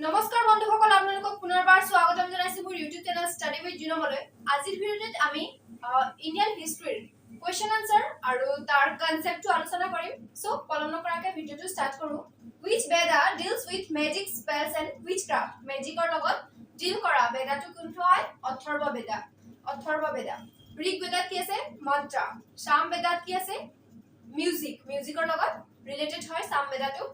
নমস্কাৰ বন্ধুসকল আপোনালোকক পুনৰবাৰ স্বাগতম জনাইছো মোৰ YouTube চেনেল ষ্টাডি উইথ জিনোমলৈ আজিৰ ভিডিঅ'ত আমি ইণ্ডিয়ান হিষ্ট্ৰীৰ কোৱেশ্চন আনসাৰ আৰু তাৰ কনসেপ্টটো আলোচনা কৰিম সো পলম নকৰাকৈ ভিডিঅ'টো ষ্টাৰ্ট কৰো which Veda deals with magic spells and witchcraft মেজিকৰ লগত ডিল কৰা বেদাটো কোনটো হয় অথৰ্ব বেদা ঋগ বেদাত কি আছে মন্ত্ৰা সাম বেদাত কি আছে মিউজিকৰ লগত ৰিলেটেড হয় সাম বেদাটো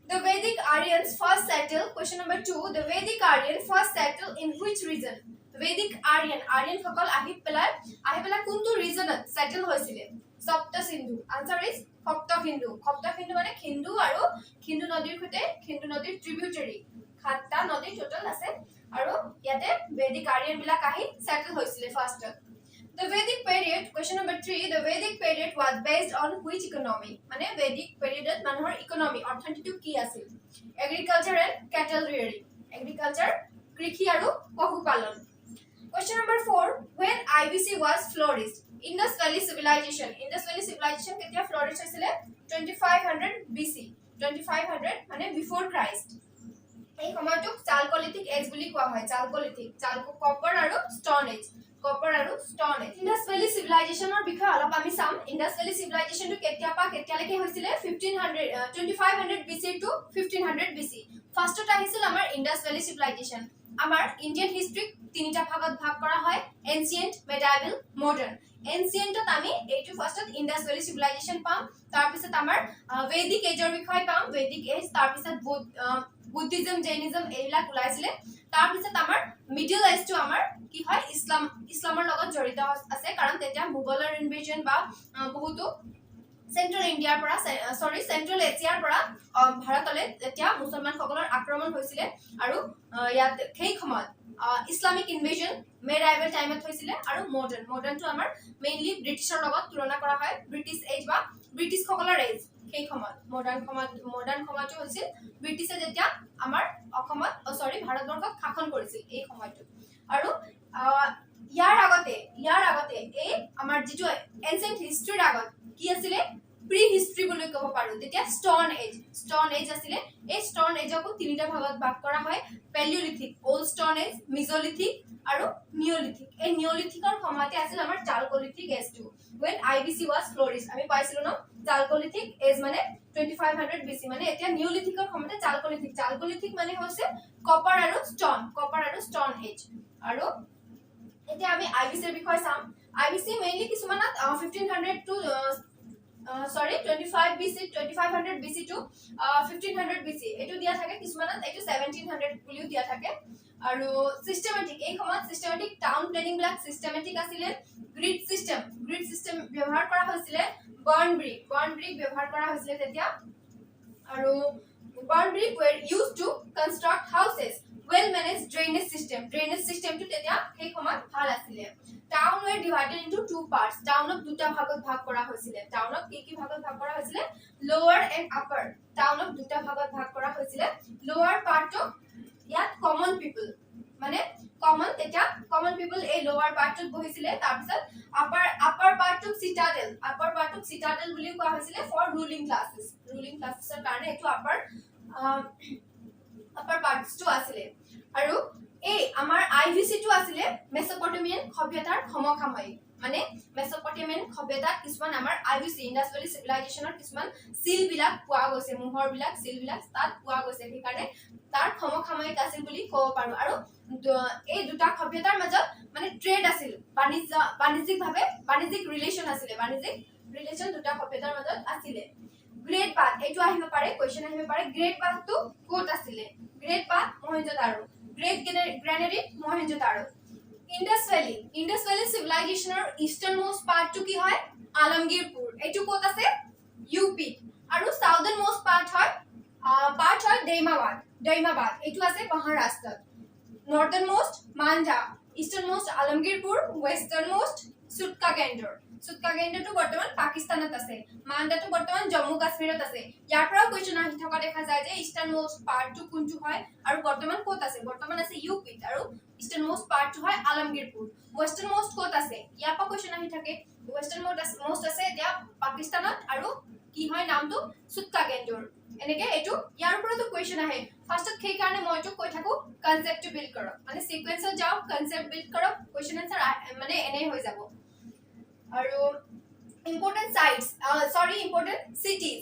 The Vedic Aryans first settled, question number 2, the Vedic Aryan first settled in which region? Vedic Aryan সকল আহি পেলাই কোনটো ৰিজনত সেটেল হৈছিল? সপ্ত সিন্ধু। Answer is সপ্ত সিন্ধু মানে সিন্ধু আৰু সিন্ধু নদীৰ সৈতে সিন্ধু নদীৰ ট্ৰিবিউটাৰি সাতটা নদী টোটাল আছে আৰু ইয়াতে Vedic Aryan বিলাক আহি সেটেল হৈছিল first The Vedic period, question number 3, the Vedic period was based on which economy? মানে Vedic period মানুহৰ economy অৰ্থনীতিটো কি আছিল? Agriculture and cattle rearing. Agriculture, কৃষি আৰু পশুপালন. Question number 4, when IBC was flourished? Indus Valley Civilization কেতিয়া flourish হৈছিলে? 2500 BC. 2500 মানে before Christ. এই সময়টোক চালকলিথিক এজ বুলি কোৱা হয় চালকলিথিক কপাৰ আৰু ষ্টন এজ ইন্ডাস ভ্যালি সিভিলাইজেশনৰ বিষয়ে অলপ আমি চাম ইন্ডাস ভ্যালি সিভিলাইজেশনটো কেতিয়ালৈকে হৈছিলে 2500 BC টু 1500 BC ফাৰ্ষ্টত আহিছিল আমাৰ ইন্ডাস ভ্যালি সিভিলাইজেশন আমাৰ ইন্ডিয়ান হিষ্ট্ৰীক তিনিটা ভাগত ভাগ কৰা হয় এনসিয়েন্ট মেডিয়েভেল মডাৰ্ন এনসিয়েন্টত আমি এইটো ফাৰ্ষ্টত ইন্ডাস ভ্যালি সিভিলাইজেশন পাম তাৰ পিছত আমাৰ ভেদিক এজৰ বিষয় পাম ভেদিক এজ তাৰ পিছত বুদ্ধিজম জৈনিজম এইবিলাক ওলাইছিলে তাৰ পিছত আমাৰ মিডল এজটো আমাৰ কি হয় ইছলামৰ লগত জড়িত আছে কাৰণ তেতিয়া মোগলৰ ইনভেজন বা বহুতো সেন্ট্ৰাল ইন্ডিয়াৰ পৰা সেন্ট্ৰাল এছিয়াৰ পৰা ভাৰতলৈ তেতিয়া মুছলমান সকলৰ আক্ৰমণ হৈছিল আৰু ইয়াত সেই সময়ত ইসলামিক ইনভেজন মেডিয়েভেল টাইমত হৈছিল আৰু মডাৰ্নটো আমাৰ মেইনলি ব্ৰিটিছৰ লগত তুলনা কৰা হয় ব্ৰিটিছ এজ বা ব্ৰিটিছ সকলৰ এজ সেই সময়ত মডাৰ্ন সময়টো হৈছিল ব্ৰিটিছে যেতিয়া আমাৰ অসমত ভাৰতবৰ্ষক শাসন কৰিছিল এই সময়টো আৰু ইয়াৰ আগতে এই আমাৰ যেটো এনসিয়েন্ট হিষ্ট্ৰীৰ আগত কি আছিল প্ৰি হিষ্ট্ৰী বুলি ক'ব পাৰো তেতিয়া ষ্টন এজ আছিল এই ষ্টন এজকো তিনিটা ভাগত ভাগ কৰা হয় পেলিওলিথিক ওল্ড ষ্টন এজ মিজোলিথিক আৰু নিওলিথিক এই নিওলিথিকৰ সময়তে আছিল আমাৰ চালকলিথিক এজটো when IBC was flourished আমি পাইছিলো ন চালকলিথিক এজ মানে 2500 BC মানে এতিয়া নিওলিথিকৰ সময়তে চালকলিথিক মানে হৈছে কপাৰ আৰু ষ্টন এজ আৰু এতিয়া আমি আইবিসিৰ বিষয় চাম আইবিসি মেইনলি কিছুমানত 1500 টু 2500 BC টু 1500 BC এটো দিয়া থাকে কিছুমানত এটো 1700 বুলিও দিয়া থাকে আৰু সিস্টেমেটিক এই সময়ত সিস্টেমেটিক টাউন প্ল্যানিং বিলাক সিস্টেমেটিক আছিল গ্ৰিড সিস্টেম ব্যৱহাৰ কৰা হৈছিল বাৰ্ন ব্ৰিক ব্যৱহাৰ কৰা হৈছিল তেতিয়া আৰু burn brick were used to construct houses well managed drainage system to তেতিয়া সেই সময়ত ভাল আছিল town were divided into two parts টাউনক দুটা ভাগত ভাগ কৰা হৈছিল টাউনক কি ভাগত ভাগ কৰা হৈছিল lower and upper টাউনক দুটা ভাগত ভাগ কৰা হৈছিল lower পাৰ্টটো ইয়াত কমন পিপল মানে কমন পিপল এই lower পাৰ্টত বহিছিল তাৰ পিছত upper পাৰ্টটো citadel বুলি কোৱা হৈছিল for ruling classes কাৰণে এটো upper parts টো আছিল আৰু এই আমাৰ আইভিসি টো আছিল মেসোপটেমিয়ান সভ্যতাৰ সমসাময়িক মানে মেসোপটেমিয়ান সভ্যতাত কিছুমান আমাৰ আইভিসি ইন্ডাস ভ্যালি সিভিলাইজেশনৰ কিছুমান সিল বিলাক পোৱা গৈছে মোহৰ বিলাক সিল বিলাক তাত পোৱা গৈছে সেই কাৰণে তাৰ সমসাময়িক আছিল বুলি ক'ব পাৰো আৰু এই দুটা সভ্যতাৰ মাজত মানে ট্ৰেড আছিল বাণিজ্যিক ৰিলেশন দুটা সভ্যতাৰ মাজত আছিল গ্ৰেট বাথ এটো আহিব পাৰে কোৱেশ্চন আহিব পাৰে গ্ৰেট বাথটো ক'ত আছিল great bath Mohenjodaro great granary Mohenjodaro Indus valley সিভিলাইজেশনৰ ইষ্টাৰ্ণ মোস্ট পাৰ্টটো কি হয় আলমগীৰপুৰ এটো ক'ত আছে ইউপি আৰু সাউদাৰ্ণ মোস্ট পাৰ্ট হয় দৈমাবাদ এটো আছে মহাৰাষ্ট্ৰত northern most Malda eastern most Alamgirpur western most সুটকাগেন্ডৰটো বৰ্তমান পাকিস্তানত আছে মালদাটো বৰ্তমান জম্মু কাশ্মীৰত আছে ইয়াৰ পৰা কোৱেশ্চন আহি থকা দেখা যায় যে ইষ্টাৰ্ণ মোস্ট পাৰ্টটো কোনটো হয় আৰু বৰ্তমান ক'ত আছে বৰ্তমান আছে ইউপি আৰু ইষ্টাৰ্ণ মোস্ট পাৰ্টটো হয় আলমগীৰপুৰ ওয়েষ্টাৰ্ণ মোস্ট ক'ত আছে ইয়াৰ পৰা কোৱেশ্চন আহি থাকে ওয়েষ্টাৰ্ণ মোস্ট আছে এতিয়া পাকিস্তানত আৰু কি হয় নামটো সুটকাগেন্ডৰ এনেকে এটো ইয়াৰ ওপৰতো কোৱেশ্চন আহে ফাৰ্ষ্টত সেই কাৰণে মই এটো কৈ কনসেপ্টটো বিল্ড কৰক মানে সিকোয়েন্সত যাওক কনসেপ্ট বিল্ড কৰক কোৱেশ্চন আনসাৰ মানে এনে হৈ যাব আৰু ইম্পৰ্টেন্ট সাইটস ইম্পৰ্টেন্ট সিটিজ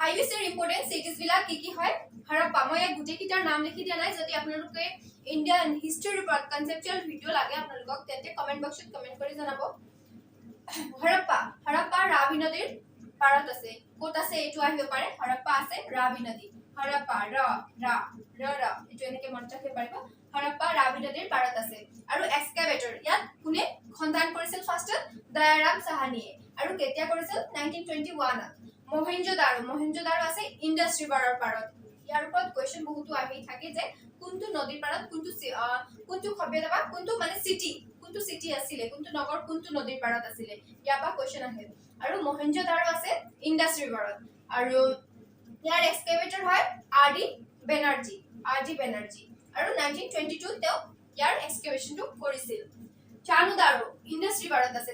আইবিসিৰ ইম্পৰ্টেন্ট সিটিজ বিলাক কি হয় হৰপ্পা মই এক গুটি কিটাৰ নাম লিখি দিয়া নাই যদি আপোনালোকে ইন্ডিয়ান হিষ্ট্ৰীৰ ওপৰত কনসেপচুৱেল ভিডিও লাগে আপোনালোকক তেন্তে কমেন্ট বক্সত কমেন্ট কৰি জনাব হৰপ্পা ৰাভি নদীৰ পাৰত আছে কোত আছে এটো আহিব পাৰে হৰপ্পা আছে ৰাভি নদী হৰপ্পা এটো এনেকে মনত ৰাখিব পাৰিব হৰপ্পা ৰাভি নদীৰ পাৰত আছে আৰু এক্সকাভেটৰ ইয়াত কোনে খনদান কৰিছিল ফাৰ্ষ্টত দয়াৰাম সাহানীয়ে আৰু কেতিয়া কৰিছিল 1921 মহেঞ্জোদাৰো আছে ইন্ডাস ৰিভাৰৰ পাৰত ইয়াৰ ওপৰত কোৱেশ্চন বহুতো আহি থাকে যে কোনটো নদীৰ পাৰত কোনটো সভ্যতা বা কোনটো মানে সিটি আছিলে কোনটো নগৰ কোনটো নদীৰ পাৰত আছিলে ইয়াৰ পৰা কোৱেশ্চন আহে আৰু মহেঞ্জোদাৰো আছে ইন্ডাস ৰিভাৰত আৰু ইয়াৰ এক্সকাভেটৰ হয় আৰডি বেনাৰ্জী আৰু 1922 তেওঁ ইয়াৰ এক্সকাভেশনটো কৰিছিল চানুদাৰো ইন্ডাস ৰিভাৰত আছে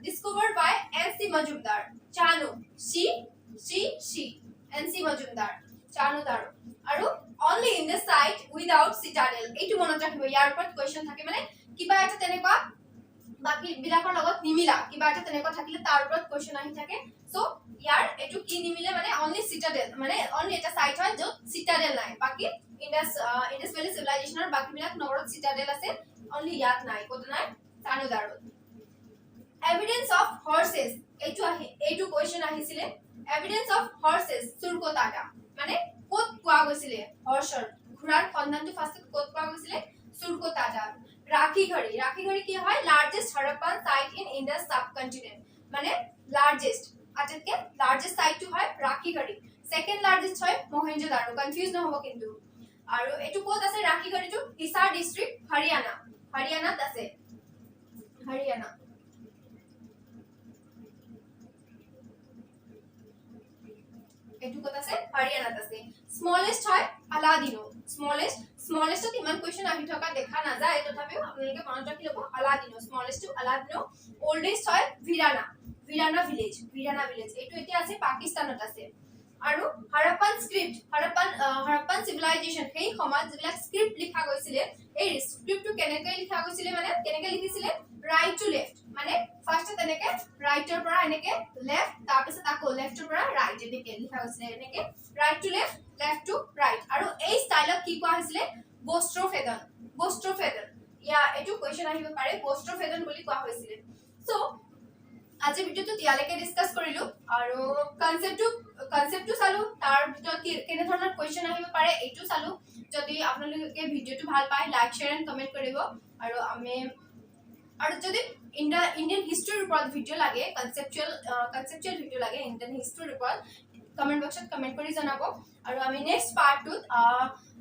ডিসকভাৰ্ড বাই এনসি মজুমদাৰ চানু সি এনসি মজুমদাৰ চানুদাৰো আৰু only in the site without citadel এইটো মনত ৰাখিব ইয়াৰ ওপৰত কোৱেশ্চন থাকে মানে কিবা এটা তেনেকুৱা বাকি বিলাকৰ লগত নিমিলা কিবা এটা তেনেকুৱা থাকিলে তাৰ ওপৰত কোৱেশ্চন আহি থাকে সো ইয়াৰ এটো কি নিমিলে মানে only citadel মানে only এটা সাইট হয় যত citadel নাই বাকি ইন্ডাস ভ্যালি সিভিলাইজেশনৰ বাকি বিলাক নগৰত citadel আছে only ইয়াত নাই কত নাই চানুদাৰো এভিডেন্স অফ হৰ্সেস এইটো কোৱেশ্চন আহিছিলে এভিডেন্স অফ হৰ্সেস সুৰকোটাটা মানে কোত পোৱা গৈছিলে হৰ্ষৰ ঘোঁৰাৰ খনদানটো ফাৰ্ষ্টত কোত পোৱা গৈছিলে সুৰকোটাটা ৰাখিঘড়ি কি হয় largest Harappan site in Indus subcontinent মানে লাৰ্জেস্ট আটাইতকৈ লাৰ্জেস্ট সাইটটো হয় ৰাখিঘড়ি সেকেন্ড লাৰ্জেস্ট হয় মহেঞ্জোদাৰো কনফিউজ নহব কিন্তু আৰু এটো কোত আছে ৰাখিঘড়িটো হিসাৰ ডিস্ট্ৰিক্ট হৰিয়ানাত আছে এটো কত আছে হৰিয়ানাত আছে স্মলেস্ট হয় আলাদিনো স্মলেস্টত ইমান কোৱেশ্চন আহি থকা দেখা নাযায় তথাপিও আপোনালোকে মনত ৰাখি লব আলাদিনো স্মলেস্ট আলাদিনো ওল্ডেস্ট হয় ভিৰানা ভিলেজ এটো এতিয়া আছে পাকিস্তানত আছে আৰু হৰপ্পান সিভিলাইজেশন সেই সমাজ যিবিলাক স্ক্ৰিপ্ট লিখা গৈছিলে এই স্ক্ৰিপ্টটো কেনেকৈ লিখা গৈছিলে মানে কেনেকৈ লিখিছিলে ৰাইট টু লেফট মানে ফাৰ্স্ট তেনেকে ৰাইটৰ পৰা এনেকে লেফট তাৰপিছত আকৌ লেফটৰ পৰা ৰাইট এনেকে লিখা গৈছিলে এনেকে right to left to right আৰু এই ষ্টাইলত কি কোৱা হৈছিলে বস্ত্ৰফেদন ইয়া এটো কোৱেশ্চন আহিব পাৰে বস্ত্ৰফেদন বুলি কোৱা হৈছিলে সো আজি ভিডিওটো ইয়ালৈকে ডিসকাস কৰিলো আৰু কনসেপ্টটো চালো তাৰ ভিতৰত কেনে ধৰণৰ কোৱেশ্চন আহিব পাৰে এইটো চালো যদি আপোনালোকে ভিডিওটো ভাল পায় লাইক শেয়াৰ এণ্ড কমেন্ট কৰিব আৰু যদি ইন্ডিয়ান হিষ্ট্ৰীৰ ওপৰত ভিডিও লাগে কনসেপচুৱেল ভিডিও লাগে ইন্ডিয়ান হিষ্ট্ৰীৰ ওপৰত কমেন্ট বক্সত কমেন্ট কৰি জনাব আৰু আমি নেক্সট পাৰ্টটোত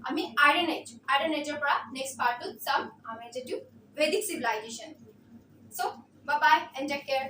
আমি আইৰন এজৰ পৰা নেক্সট পাৰ্টটোত চাম আমি যেটো Vedic civilisation so bye bye and take care